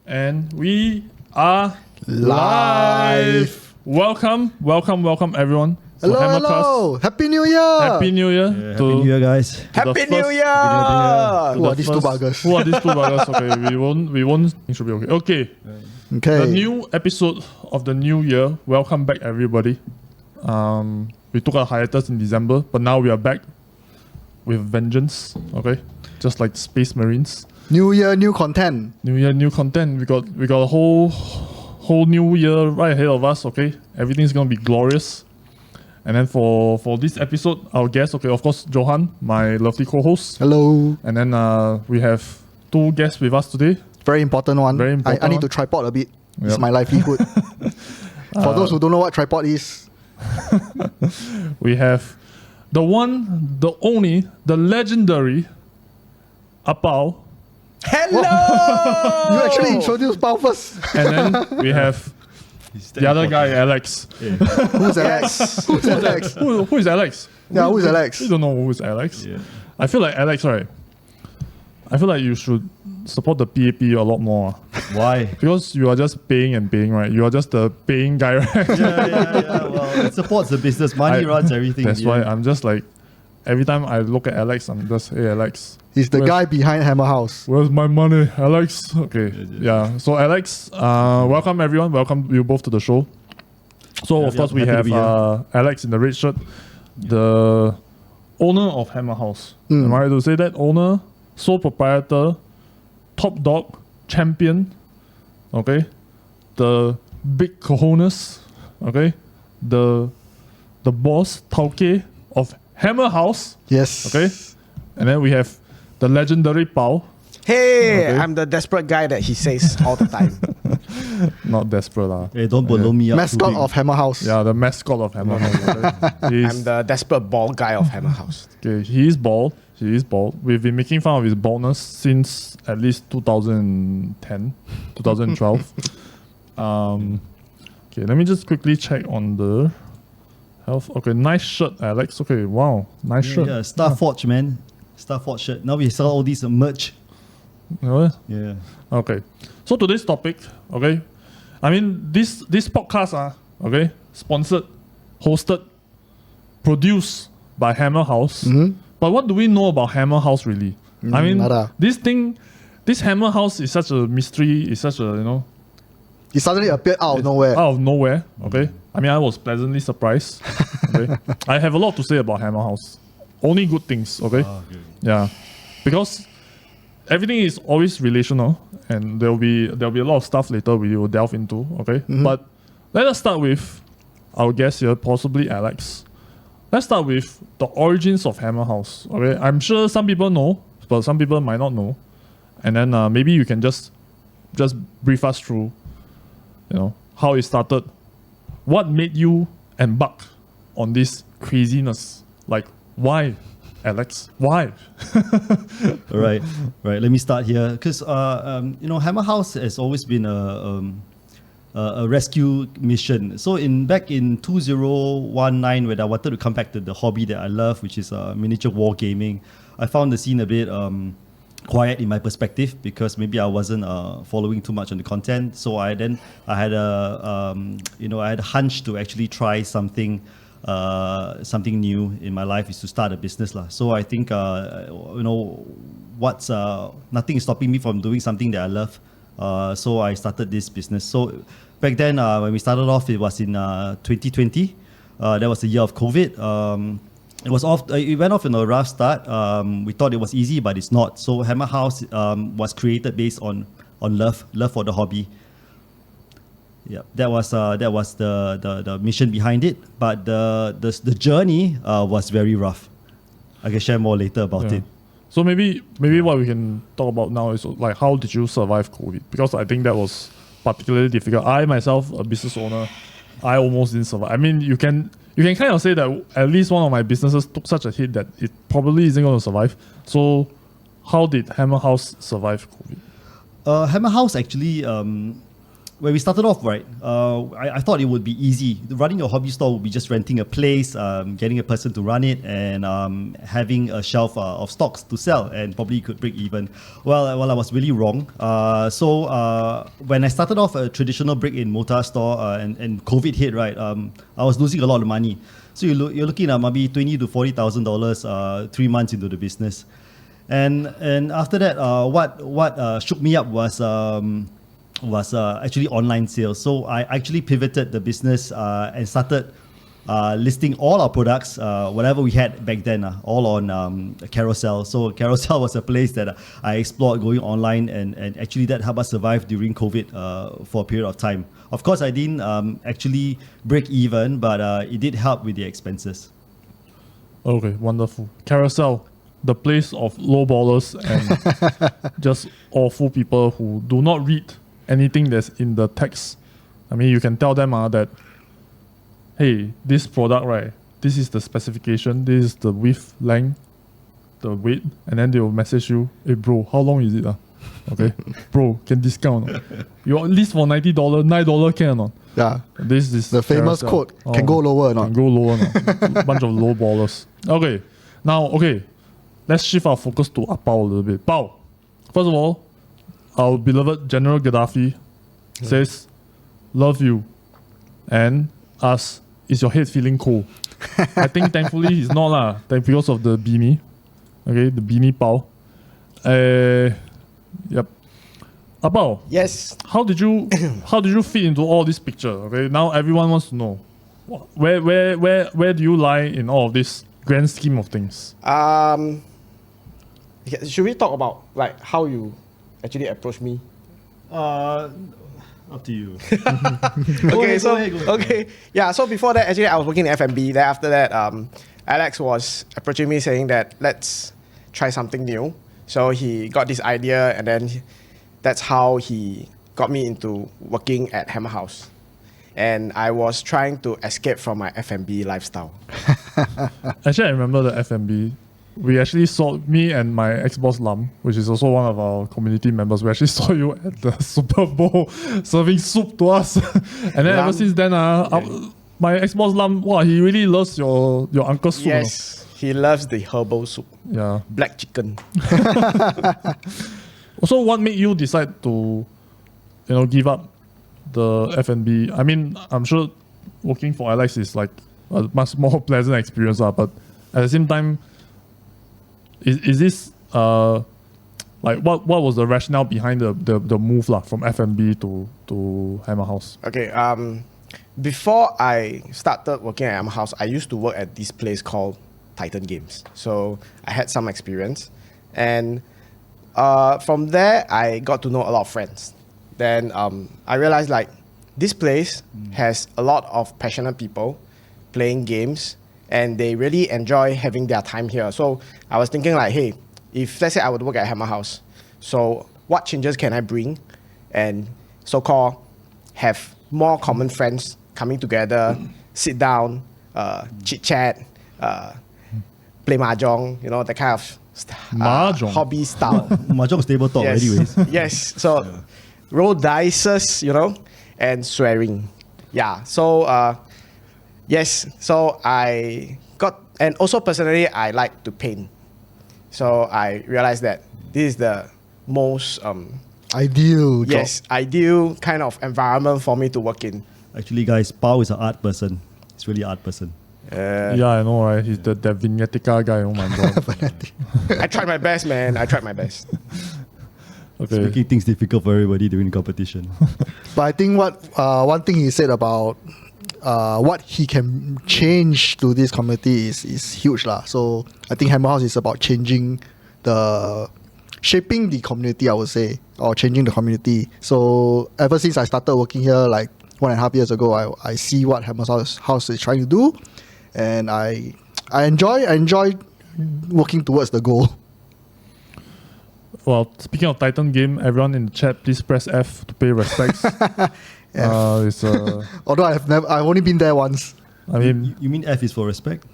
And we are live. Welcome everyone. Hello. Happy New Year. Happy New Year. Yeah, Happy New Year, guys. Happy New Year. Who are these two buggers? Who are these two buggers? Okay, we won't. It should be okay. Okay. The new episode of the new year. Welcome back, everybody. We took a hiatus in December, but now we are back with vengeance. Okay, just like Space Marines. New year, new content. New year, new content. We got a whole new year right ahead of us. Okay, everything's gonna be glorious. And then for this episode, our guest, okay, of course, Johan, my lovely co-host. Hello. And then we have two guests with us today. Very important one. Very important I need to tripod a bit. It's my livelihood. For those who don't know what tripod is. We have the one, the only, the legendary Bao. Hello! You actually introduced Bao first. And then we have the other guy, Alex. Yeah. Who's Alex? Who's Alex? Who is Alex? Yeah, who's Alex? You don't know who is Alex. Yeah. I feel like Alex, right? I feel like you should support the PAP a lot more. Why? Because you are just paying and paying, right? You are just the paying guy, right? Yeah. Well, it supports the business. Money runs everything. That's why I'm just like, every time I look at Alex, I'm just, hey, Alex. He's the guy behind Hammerhouse. Where's my money, Alex? Okay, yeah. So Alex, welcome everyone. Welcome you both to the show. So of course we have Alex in the red shirt, the owner of Hammerhouse. Am I right to say that? Owner, sole proprietor, top dog, champion. Okay, the big cojones. Okay, the boss, Tauke of Hammerhouse. Yes. Okay, and then we have the legendary Bao. Hey, Okay. I'm the desperate guy that he says all the time. Not desperate lah. Hey, don't blow me up. Mascot of Hammerhouse. Yeah, the mascot of Hammerhouse. I'm the desperate bald guy of Hammerhouse. Okay, he is bald. He is bald. We've been making fun of his baldness since at least 2010, 2012. Okay, let me just quickly check on the health. Okay, nice shirt, Alex. Okay, wow, nice shirt. Yeah, Starforge, man. Starforge shirt. Now we sell all these merch. Yeah. Okay, so today's topic, okay, I mean this podcast okay, sponsored, hosted, produced by Hammerhouse. But what do we know about Hammerhouse really? I mean, nada. this Hammerhouse is such a mystery. It's such a He suddenly appeared out of nowhere. out of nowhere. Okay, I mean I was pleasantly surprised. Okay, I have a lot to say about Hammerhouse. Only good things. Okay, yeah, because everything is always relational, and there'll be a lot of stuff later we will delve into. Okay, but let us start with our guest here, possibly Alex. Let's start with the origins of Hammerhouse. Okay, I'm sure some people know, but some people might not know, and then maybe you can just brief us through, how it started, what made you embark on this craziness, like why, Alex? Why? Right. Let me start here because Hammerhouse has always been a rescue mission. So back in 2019, when I wanted to come back to the hobby that I love, which is miniature wargaming, I found the scene a bit quiet in my perspective because maybe I wasn't following too much on the content. So I had a hunch to actually try something new in my life, is to start a business lah. So I think nothing is stopping me from doing something that I love. So I started this business. So back then, when we started off, it was in 2020. That was the year of COVID. It went off in a rough start. We thought it was easy, but it's not. So Hammerhouse was created based on love for the hobby. Yeah, that was the mission behind it. But the journey was very rough. I can share more later about it. So maybe what we can talk about now is like, how did you survive COVID? Because I think that was particularly difficult. I myself, a business owner, I almost didn't survive. I mean, you can kind of say that at least one of my businesses took such a hit that it probably isn't going to survive. So how did Hammerhouse survive COVID? Hammerhouse actually when we started off, right, I thought it would be easy. Running a hobby store would be just renting a place, getting a person to run it, and having a shelf of stocks to sell, and probably you could break even. Well, I was really wrong. So when I started off a traditional brick-and-mortar store and COVID hit, right, I was losing a lot of money. So you're looking at maybe $20,000 to $40,000 3 months into the business. And after that, what shook me up was actually online sales. So I actually pivoted the business and started listing all our products, whatever we had back then, all on Carousel. So Carousel was a place that I explored going online, and actually that helped us survive during COVID for a period of time. Of course, I didn't actually break even, but it did help with the expenses. Okay, wonderful. Carousel, the place of low ballers and just awful people who do not read anything that's in the text. I mean, you can tell them that, hey, this product, right, this is the specification, this is the width, length, the weight, and then they will message you, hey bro, how long is it? Okay, bro, can discount or not? You list for $90, $9 can or not? Yeah. This is The famous Carousel. quote, can go lower or not? Can go lower or not? Bunch of low ballers. Okay, now, let's shift our focus to Bao a little bit. Bao, first of all, our beloved General Gaddafi says, love you and us. Is your head feeling cold? I think thankfully he's not lah. Because of the beanie. Okay, the beanie Bao. Yep. Bao. Yes. How did you fit into all this picture? Okay, now everyone wants to know. Where do you lie in all of this grand scheme of things? Should we talk about like how you actually approached me? Up to you. Go ahead. Yeah, so before that, actually, I was working in F&B. Then after that, Alex was approaching me saying that let's try something new. So he got this idea, and then that's how he got me into working at Hammerhouse. And I was trying to escape from my F&B lifestyle. Actually, I remember the F&B. We actually saw, me and my ex-boss Lam, which is also one of our community members, we actually saw you at the Super Bowl serving soup to us. And then ever since then, my ex-boss Lam, wow, he really loves your uncle's soup. Yes, he loves the herbal soup. Yeah. Black chicken. Also, what made you decide to, give up the F&B? I mean, I'm sure working for Alex is like a much more pleasant experience, but at the same time, is this like what was the rationale behind the move from F&B to Hammerhouse? Okay, before I started working at Hammerhouse, I used to work at this place called Titan Games. So I had some experience, and from there I got to know a lot of friends. Then I realized like this place has a lot of passionate people playing games, and they really enjoy having their time here. So I was thinking like, hey, if let's say I would work at Hammerhouse, so what changes can I bring and so-called have more common friends coming together, sit down, chit-chat, play mahjong, that kind of Mahjong? hobby style. Mahjong table talk, Yes. anyways. Yes. So roll dices, and swearing. Yeah. So yes. So I got, and also personally, I like to paint. So I realized that this is the most Ideal job. ideal kind of environment for me to work in. Actually, guys, Bao is an art person. He's really an art person. Yeah, I know, right? He's the Vignetica guy. Oh my god. I tried my best, man. I tried my best. It's Okay. making things difficult for everybody during the competition. But I think one thing he said about what he can change to this community is huge lah. So I think Hammerhouse is about shaping the community, I would say, or changing the community. So ever since I started working here like 1.5 years ago, I see what Hammerhouse is trying to do, and I enjoy working towards the goal. Well, speaking of Titan game, everyone in the chat, please press F to pay respects. It's Although I've only been there once. I mean, You mean F is for respect?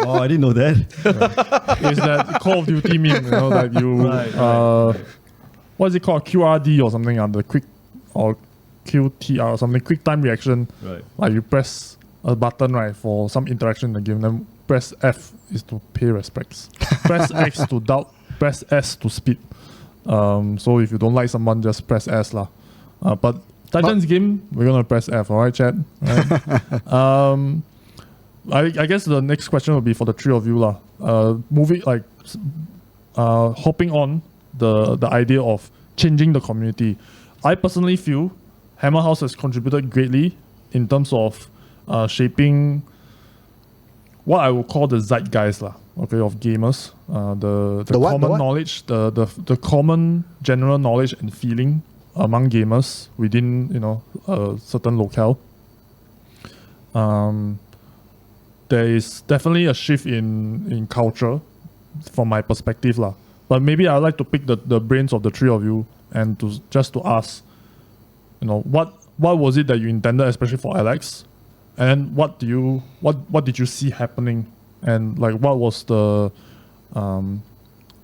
Oh, I didn't know that. it's that Call of Duty meme, that you Right. what is it called, QRD or something, the quick or QTR or something, quick time reaction. Right. Like you press a button, right, for some interaction in the game, then press F is to pay respects. Press X to doubt, press S to speed. So if you don't like someone, just press S lah. But Titan's game, we're gonna press F, alright, chat? Right? I guess the next question will be for the three of you lah. Hopping on the idea of changing the community. I personally feel HammerHouse has contributed greatly in terms of shaping what I would call the zeitgeist lah, okay, of gamers. The what? common knowledge, the common general knowledge and feeling among gamers within a certain locale. There is definitely a shift in culture from my perspective lah. But maybe I'd like to pick the brains of the three of you and to ask, what was it that you intended, especially for Alex, and what did you see happening, and like what was the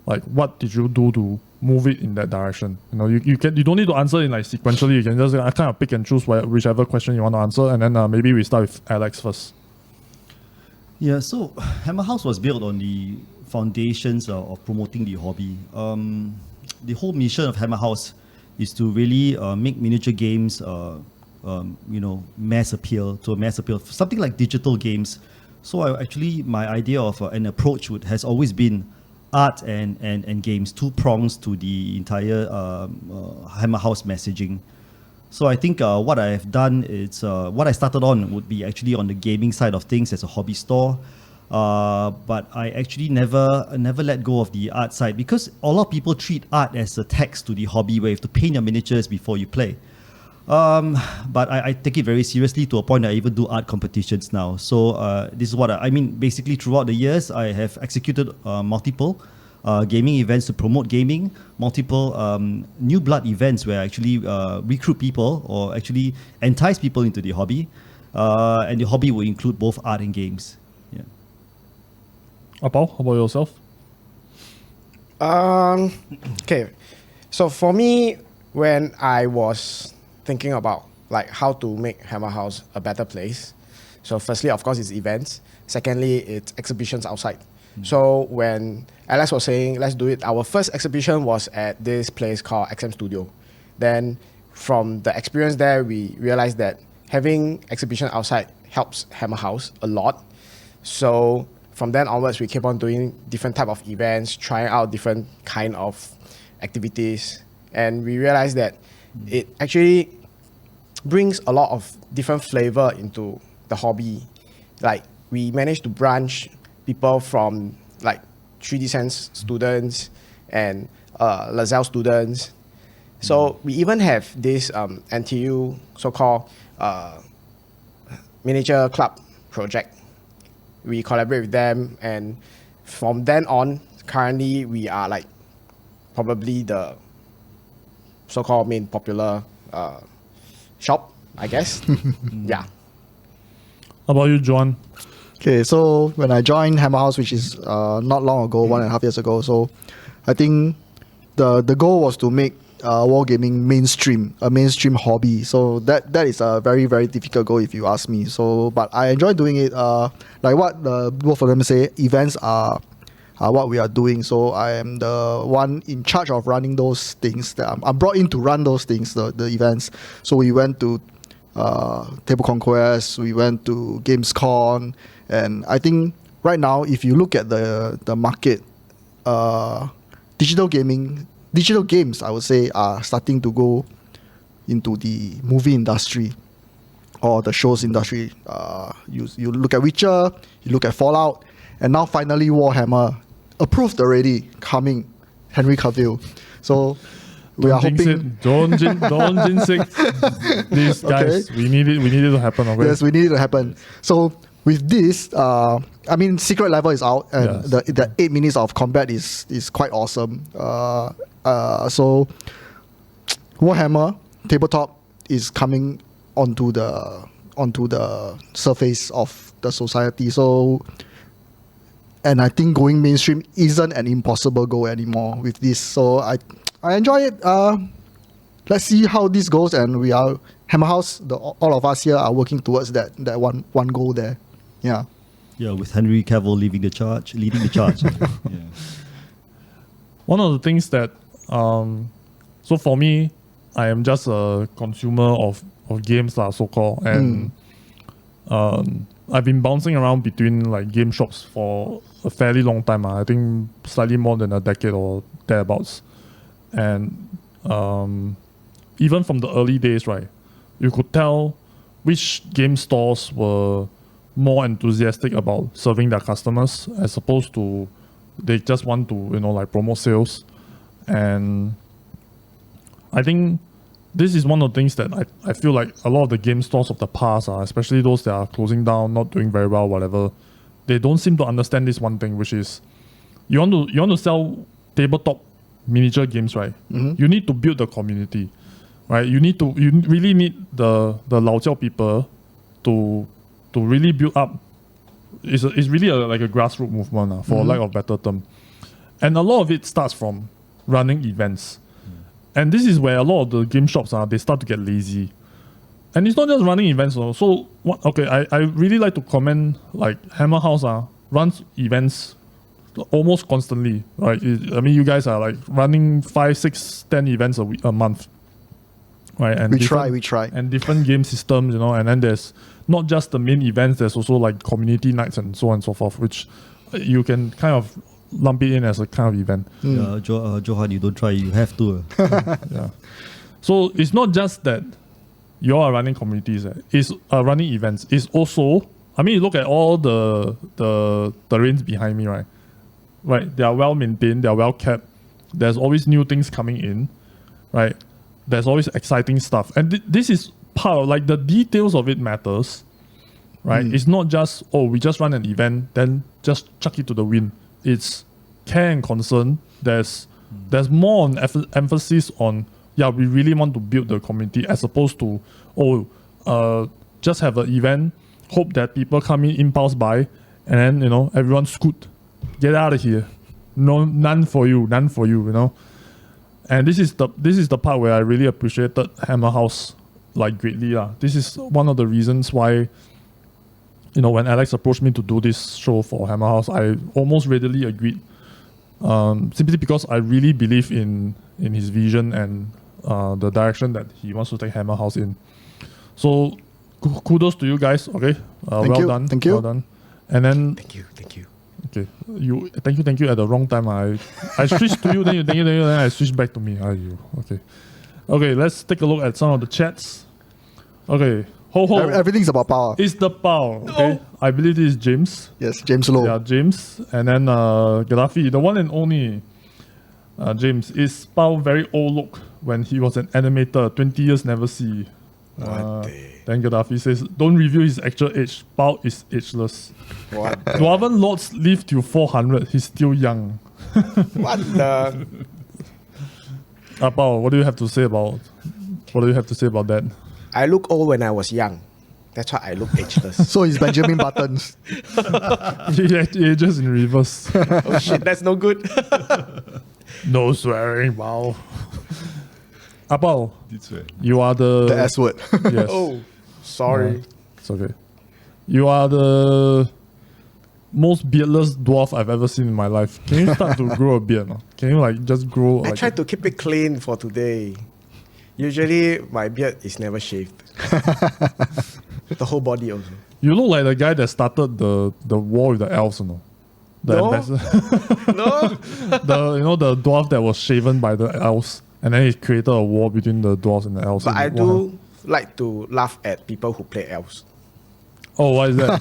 what did you do to move it in that direction? You don't need to answer in like sequentially. You can just kind of pick and choose whichever question you want to answer, and then maybe we start with Alex first. Yeah, so HammerHouse was built on the foundations of promoting the hobby. The whole mission of HammerHouse is to really make miniature games, mass appeal, something like digital games. So my idea of an approach has always been art and games, two prongs to the entire HammerHouse messaging. So I think what I have done is, what I started on would be actually on the gaming side of things as a hobby store. But I actually never let go of the art side, because a lot of people treat art as a tax to the hobby where you have to paint your miniatures before you play. But I take it very seriously to a point that I even do art competitions now. So this is what I mean. Basically, throughout the years, I have executed multiple gaming events to promote gaming, multiple new blood events where I actually recruit people or actually entice people into the hobby. And the hobby will include both art and games. Yeah. Bao, how about yourself? Okay. So for me, when I was thinking about like how to make HammerHouse a better place, so firstly, of course, it's events. Secondly, it's exhibitions outside. So when Alex was saying, let's do it, our first exhibition was at this place called XM Studio. Then from the experience there, we realized that having exhibition outside helps HammerHouse a lot. So from then onwards, we keep on doing different type of events, trying out different kind of activities. And we realized that it actually brings a lot of different flavor into the hobby. Like we managed to branch people from like 3D Sense students and Lazelle students. So we even have this NTU so-called miniature club project. We collaborate with them, and from then on, currently we are like probably the so-called main popular shop, I guess. Yeah. How about you, John? Okay, so when I joined HammerHouse, which is not long ago, 1.5 years ago, so I think the goal was to make wargaming a mainstream hobby. So that is a very, very difficult goal if you ask me. So, but I enjoy doing it. Like what both of them say, events are what we are doing. So I am the one in charge of running those things. I'm brought in to run those things, the events. So we went to Table Conquest, we went to Gamescom, and I think right now, if you look at the market, digital games, I would say, are starting to go into the movie industry or the shows industry. You look at Witcher, you look at Fallout, and now finally Warhammer, approved already, coming, Henry Cavill. So we are hoping. Don't jinx it. Please, guys, okay. we need it to happen. Okay? Yes, we need it to happen. So with this, I mean, Secret Level is out, and yes, the 8 minutes of combat is quite awesome. So Warhammer tabletop is coming onto the surface of the society. So, and I think going mainstream isn't an impossible goal anymore with this. So I enjoy it. Let's see how this goes, and we are Hammerhouse, all of us here are working towards that one goal there. Yeah. Yeah, with Henry Cavill leading the charge. Yeah. One of the things that, so for me, I am just a consumer of games, so-called, and I've been bouncing around between like game shops for a fairly long time. I think slightly more than a decade or thereabouts. And even from the early days, right, you could tell which game stores were more enthusiastic about serving their customers as opposed to they just want to, like promote sales. And I think this is one of the things that I feel like a lot of the game stores of the past, especially those that are closing down, not doing very well, whatever, they don't seem to understand this one thing, which is you want to sell tabletop miniature games, right? Mm-hmm. You need to build the community, right? You really need the Lao Jiao people to really build up. It's really like a grassroots movement, for lack of a better term. And a lot of it starts from running events. And this is where a lot of the game shops they start to get lazy. And it's not just running events. So I really like to commend like Hammerhouse runs events almost constantly, right? You guys are like running 5, 6, 10 events a month, right? And we try. And different game systems, and then there's not just the main events, there's also like community nights and so on and so forth, which you can kind of lump it in as a kind of event. Yeah, Johan, you don't try, you have to. Yeah. So it's not just that you are running communities, it's running events. It's also, you look at all the terrains behind me, right? Right, they are well maintained, they are well kept. There's always new things coming in, right? There's always exciting stuff. And this is part of, like, the details of it matters, right? It's not just, we just run an event, then just chuck it to the wind. It's care and concern. There's more on emphasis on, we really want to build the community as opposed to, just have an event, hope that people come in, impulse buy, and then, everyone scoot. Get out of here. No, none for you. And this is the part where I really appreciated Hammerhouse like greatly. This is one of the reasons why, when Alex approached me to do this show for Hammerhouse, I almost readily agreed. Simply because I really believe in his vision and the direction that he wants to take Hammerhouse in. So kudos to you guys. Okay, done. Thank you. Well done. And then Thank you. okay, thank you at the wrong time. I switched to you, then you thank you, then I switched back to me. Okay, let's take a look at some of the chats. Okay, ho. Everything's about power. It's the Bao. Okay, I believe this is James. Yes, James Lowe. Yeah, James, and then Gaddafi, the one and only James. Is Bao very old look when he was an animator? 20 years never see. Then Gaddafi says, don't review his actual age. Bao is ageless. What? Dwarven lords live till 400. He's still young. What the? Bao, what do you have to say about that? I look old when I was young. That's why I look ageless. So he's Benjamin Buttons. He ages in reverse. Oh shit, that's no good. No swearing, Bao. Bao, you are the S word. Yes. Oh, sorry. It's okay. You are the most beardless dwarf I've ever seen in my life. Can you start to grow a beard? No? Can you just grow? I tried to keep it clean for today. Usually my beard is never shaved. The whole body also. You look like the guy that started the war with the elves, no? No. No. The dwarf that was shaven by the elves, and then he created a war between the dwarves and the elves. But I do like to laugh at people who play elves. Oh, why is that?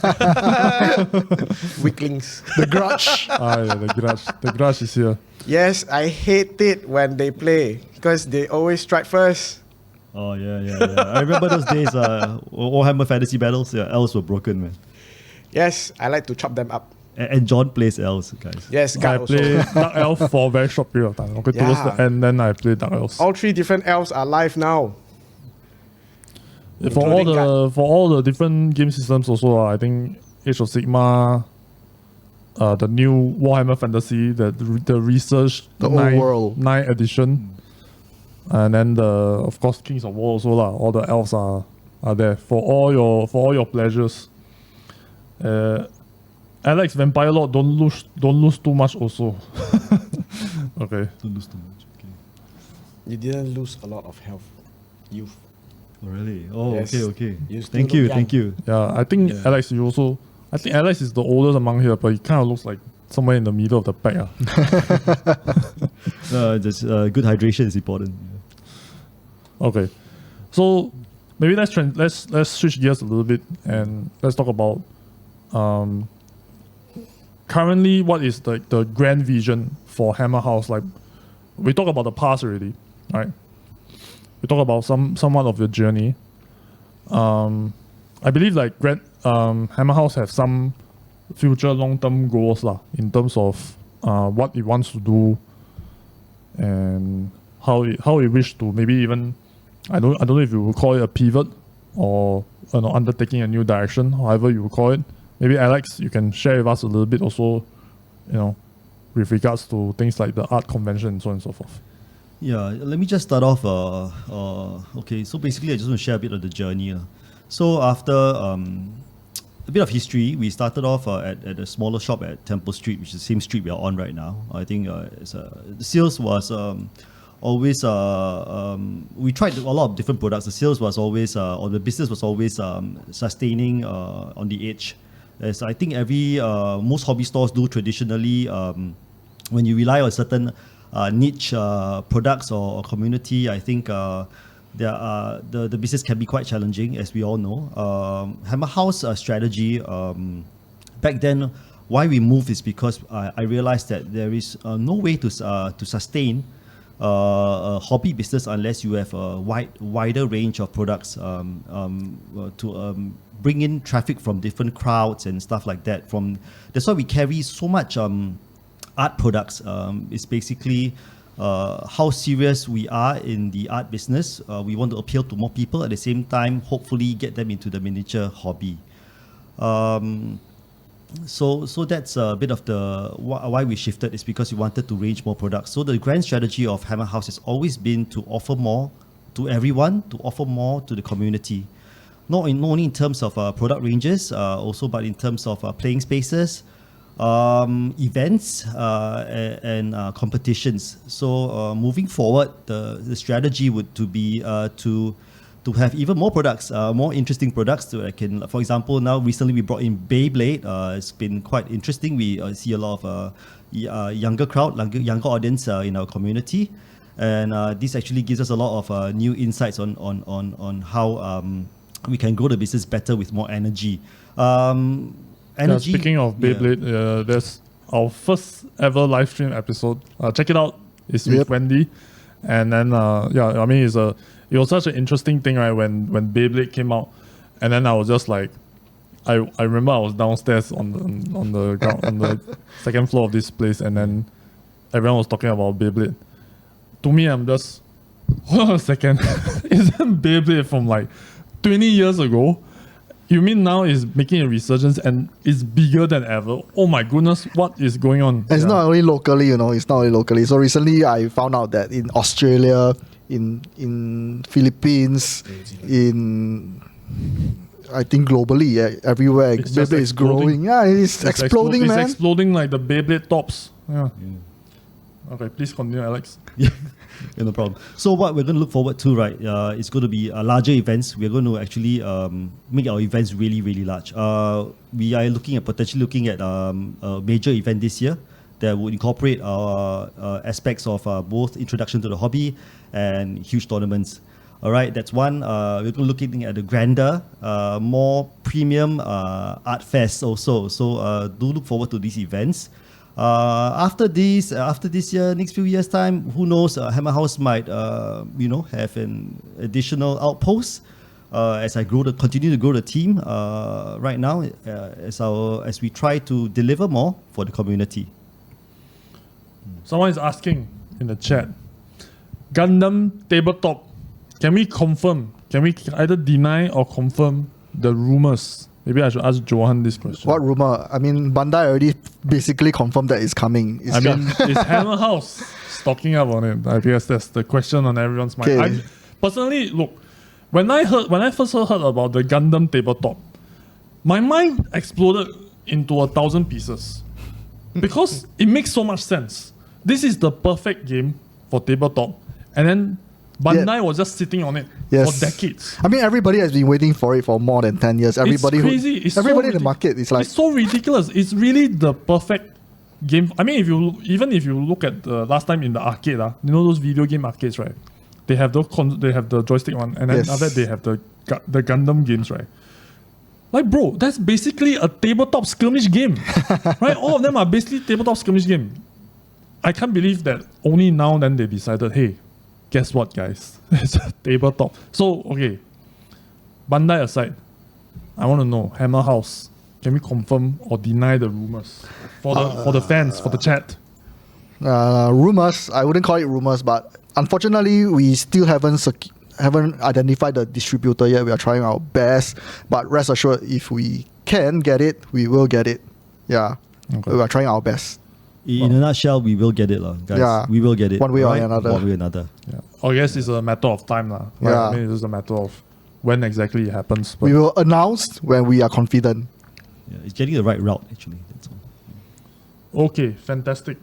Weaklings. The Grudge. The Grudge. The Grudge is here. Yes, I hate it when they play because they always strike first. Oh, yeah. I remember those days, Warhammer Fantasy Battles, elves were broken, man. Yes, I like to chop them up. And John plays elves, guys. Yes, I guard also. played Dark Elf for a very short period of time. Okay, towards Yeah. the end, then I played Dark Elves. All 3 different elves are live now. For all the different game systems also, I think Age of Sigmar, the new Warhammer Fantasy, the research, The old world. 9th edition. And then of course Kings of War also lah. All the elves are there for all your pleasures. Alex, Vampire Lord, don't lose too much also. Okay. Don't lose too much. Okay. You didn't lose a lot of health, youth. Oh, really? Oh, Yes. okay. You still Thank look you, young. thank you. Yeah, I think Yeah. Alex, I think Alex is the oldest among here, but he kind of looks like somewhere in the middle of the pack. Just good hydration is important. Okay, so maybe let's switch gears a little bit and let's talk about currently what is the grand vision for Hammerhouse. Like we talked about the past already, right? We talk about somewhat of your journey. I believe like Hammerhouse have some future long-term goals lah, in terms of what it wants to do and how it wish to maybe even I don't know if you would call it a pivot or undertaking a new direction, however you would call it. Maybe Alex, you can share with us a little bit also, with regards to things like the art convention and so on and so forth. Yeah, let me just start off. Okay, so basically I just want to share a bit of the journey. So after a bit of history, we started off at a smaller shop at Temple Street, which is the same street we are on right now. I think the sales was always, we tried a lot of different products. The sales was always, or the business was always sustaining on the edge. As I think most hobby stores do traditionally, when you rely on certain niche products or community, I think the business can be quite challenging, as we all know. Hammerhouse strategy, back then, why we moved is because I realized that there is no way to sustain a hobby business unless you have a wider range of products to bring in traffic from different crowds and stuff like that. That's why we carry so much art products. It's basically how serious we are in the art business. We want to appeal to more people, at the same time hopefully get them into the miniature hobby. So that's a bit of the why we shifted, is because we wanted to range more products. So the grand strategy of Hammerhouse has always been to offer more to everyone, to offer more to the community. Not only in terms of product ranges, also but in terms of playing spaces, events, and competitions. So moving forward, the strategy would be to have even more products, more interesting products. So I can, for example, now recently we brought in Beyblade. It's been quite interesting. We see a lot of younger crowd, younger audience in our community, and this actually gives us a lot of new insights on how we can grow the business better with more energy. Speaking of Beyblade, there's our first ever live stream episode. Check it out. It's with Wendy, and then I mean it was such an interesting thing, right? When Beyblade came out, and then I was just like, I remember I was downstairs on the ground, on the second floor of this place, and then everyone was talking about Beyblade. To me, I'm just, hold on a second, isn't Beyblade from like 20 years ago? You mean now is making a resurgence and it's bigger than ever? Oh my goodness, what is going on? And it's not only locally, it's not only locally. So recently I found out that in Australia, in Philippines, I think globally, everywhere, Beyblade is growing. Yeah, it's exploding, man. It's exploding like the Beyblade tops. Yeah. Okay, please continue, Alex. Yeah, no problem. So what we're going to look forward to, right, it's going to be larger events. We're going to actually make our events really, really large. We are potentially looking at a major event this year that would incorporate aspects of both introduction to the hobby and huge tournaments. All right, that's one. We're looking at the grander, more premium art fest also. So do look forward to these events. After this year, next few years' time, who knows? Hammerhouse might, have an additional outpost as I continue to grow the team. Right now, as we try to deliver more for the community. Someone is asking in the chat, Gundam tabletop. Can we confirm? Can we either deny or confirm the rumors Maybe I should ask Johan this question. What rumor? I mean, Bandai already basically confirmed that it's coming. It's I mean, is Hammerhouse stocking up on it? I guess that's the question on everyone's mind. Okay. Personally, look, when I first heard about the Gundam tabletop, my mind exploded into 1,000 pieces because it makes so much sense. This is the perfect game for tabletop, and then Bandai was just sitting on it Yes. for decades. I mean, everybody has been waiting for it for more than 10 years. Everybody, it's crazy. It's everybody so in the market is like, it's so ridiculous. It's really the perfect game. I mean, if you look at the last time in the arcade, you know those video game arcades, right? They have the joystick one, and then Yes. after that they have the Gundam games, right? Like, bro, that's basically a tabletop skirmish game, right? All of them are basically tabletop skirmish game. I can't believe that only now then they decided, hey, guess what, guys? It's a tabletop. So, okay, Bandai aside, I want to know, Hammerhouse, can we confirm or deny the rumors for the fans, for the chat? rumors. I wouldn't call it rumors, but unfortunately, we still haven't identified the distributor yet. We are trying our best, but rest assured, if we can get it, we will get it. Yeah, Okay. we are trying our best. In a nutshell, we will get it, guys. Yeah. We will get it. One way or alright? another. One way or another. Yeah. I guess it's a matter of time, lah. Right? Yeah. I mean, it's just a matter of when exactly it happens. But We will announce when we are confident. Yeah, it's getting the right route, actually. That's all. okay, fantastic.